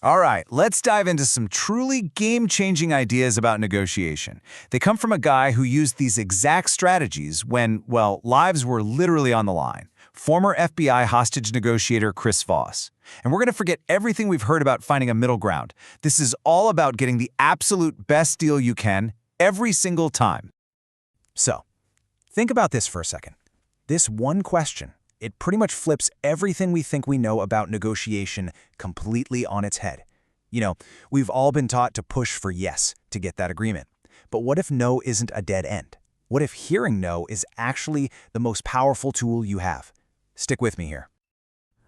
All right, let's dive into some truly game-changing ideas about negotiation. They come from a guy who used these exact strategies when, well, lives were literally on the line. Former FBI hostage negotiator Chris Voss. And we're going to forget everything we've heard about finding a middle ground. This is all about getting the absolute best deal you can every single time. So, think about this for a second. This one question, it pretty much flips everything we think we know about negotiation completely on its head. You know, we've all been taught to push for yes to get that agreement. But what if no isn't a dead end? What if hearing no is actually the most powerful tool you have? Stick with me here.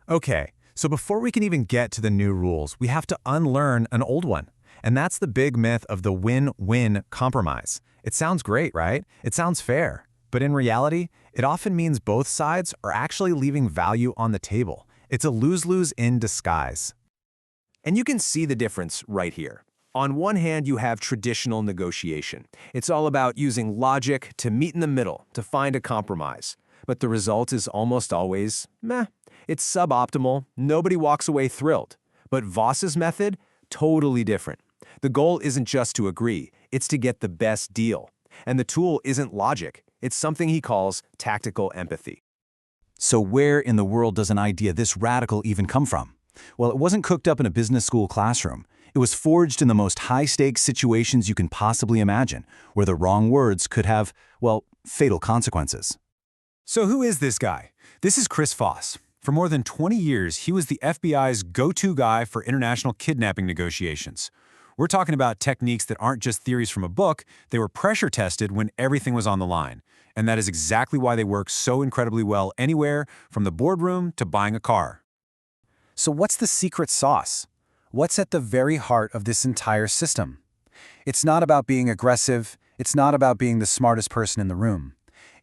Okay, so before we can even get to the new rules, we have to unlearn an old one. And that's the big myth of the win-win compromise. It sounds great, right? It sounds fair. But in reality, it often means both sides are actually leaving value on the table. It's a lose-lose in disguise. And you can see the difference right here. On one hand, you have traditional negotiation. It's all about using logic to meet in the middle, to find a compromise. But the result is almost always, meh. It's suboptimal, nobody walks away thrilled. But Voss's method, totally different. The goal isn't just to agree, it's to get the best deal. And the tool isn't logic, it's something he calls tactical empathy. So where in the world does an idea this radical even come from? Well, it wasn't cooked up in a business school classroom. It was forged in the most high-stakes situations you can possibly imagine, where the wrong words could have, well, fatal consequences. So who is this guy? This is Chris Voss. For more than 20 years, he was the FBI's go-to guy for international kidnapping negotiations. We're talking about techniques that aren't just theories from a book, they were pressure-tested when everything was on the line. And that is exactly why they work so incredibly well anywhere, from the boardroom to buying a car. So what's the secret sauce? What's at the very heart of this entire system? It's not about being aggressive, it's not about being the smartest person in the room.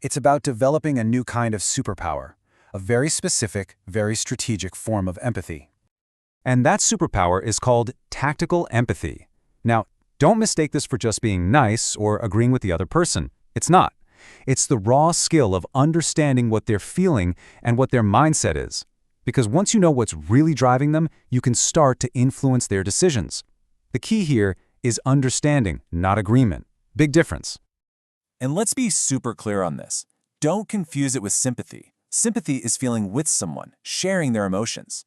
It's about developing a new kind of superpower, a very specific, very strategic form of empathy. And that superpower is called tactical empathy. Now, don't mistake this for just being nice or agreeing with the other person. It's not. It's the raw skill of understanding what they're feeling and what their mindset is. Because once you know what's really driving them, you can start to influence their decisions. The key here is understanding, not agreement. Big difference. And let's be super clear on this. Don't confuse it with sympathy. Sympathy is feeling with someone, sharing their emotions.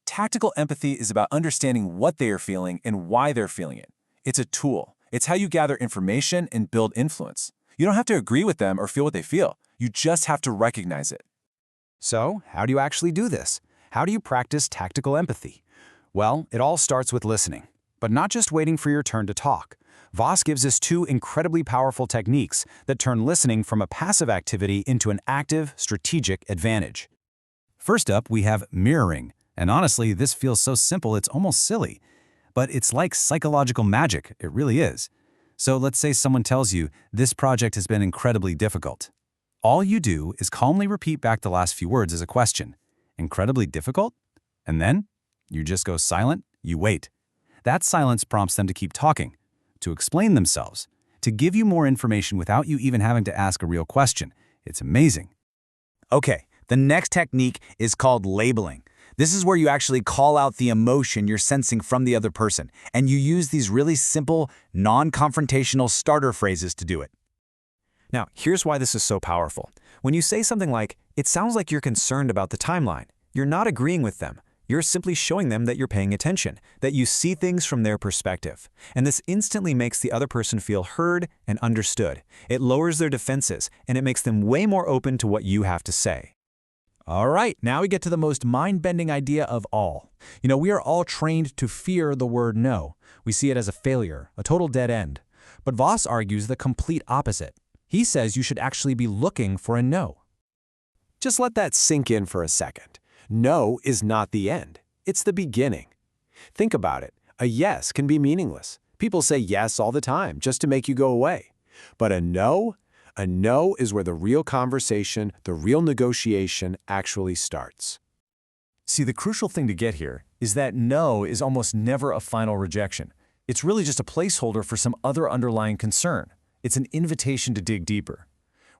Tactical empathy is about understanding what they are feeling and why they're feeling it. It's a tool. It's how you gather information and build influence. You don't have to agree with them or feel what they feel. You just have to recognize it. So, how do you actually do this? How do you practice tactical empathy? Well, it all starts with listening, but not just waiting for your turn to talk. Voss gives us two incredibly powerful techniques that turn listening from a passive activity into an active, strategic advantage. First up, we have mirroring. And honestly, this feels so simple it's almost silly. But it's like psychological magic, it really is. So let's say someone tells you, this project has been incredibly difficult. All you do is calmly repeat back the last few words as a question. Incredibly difficult? And then you just go silent, you wait. That silence prompts them to keep talking, to explain themselves, to give you more information without you even having to ask a real question. It's amazing. Okay, the next technique is called labeling. This is where you actually call out the emotion you're sensing from the other person, and you use these really simple, non-confrontational starter phrases to do it. Now, here's why this is so powerful. When you say something like, "It sounds like you're concerned about the timeline," you're not agreeing with them. You're simply showing them that you're paying attention, that you see things from their perspective. And this instantly makes the other person feel heard and understood. It lowers their defenses, and it makes them way more open to what you have to say. All right, now we get to the most mind-bending idea of all. We are all trained to fear the word no. We see it as a failure, a total dead end. But Voss argues the complete opposite. He says you should actually be looking for a no. Just let that sink in for a second. No is not the end. It's the beginning. Think about it. A yes can be meaningless. People say yes all the time just to make you go away. But a no is where the real conversation, the real negotiation actually starts. See, the crucial thing to get here is that no is almost never a final rejection. It's really just a placeholder for some other underlying concern. It's an invitation to dig deeper.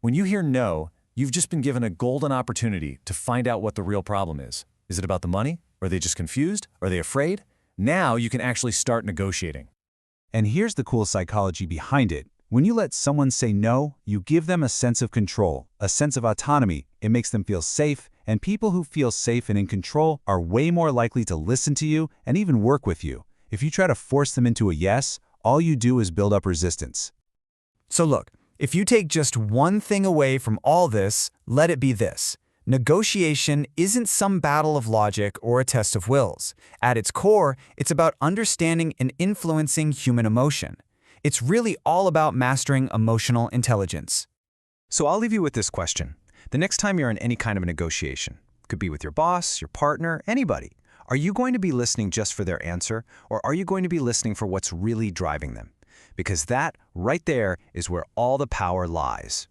When you hear no, you've just been given a golden opportunity to find out what the real problem is. Is it about the money? Are they just confused? Are they afraid? Now you can actually start negotiating. And here's the cool psychology behind it. When you let someone say no, you give them a sense of control, a sense of autonomy. It makes them feel safe, and people who feel safe and in control are way more likely to listen to you and even work with you. If you try to force them into a yes, all you do is build up resistance. So look, if you take just one thing away from all this, let it be this. Negotiation isn't some battle of logic or a test of wills. At its core, it's about understanding and influencing human emotion. It's really all about mastering emotional intelligence. So I'll leave you with this question. The next time you're in any kind of a negotiation, could be with your boss, your partner, anybody, are you going to be listening just for their answer, or are you going to be listening for what's really driving them? Because that, right there, is where all the power lies.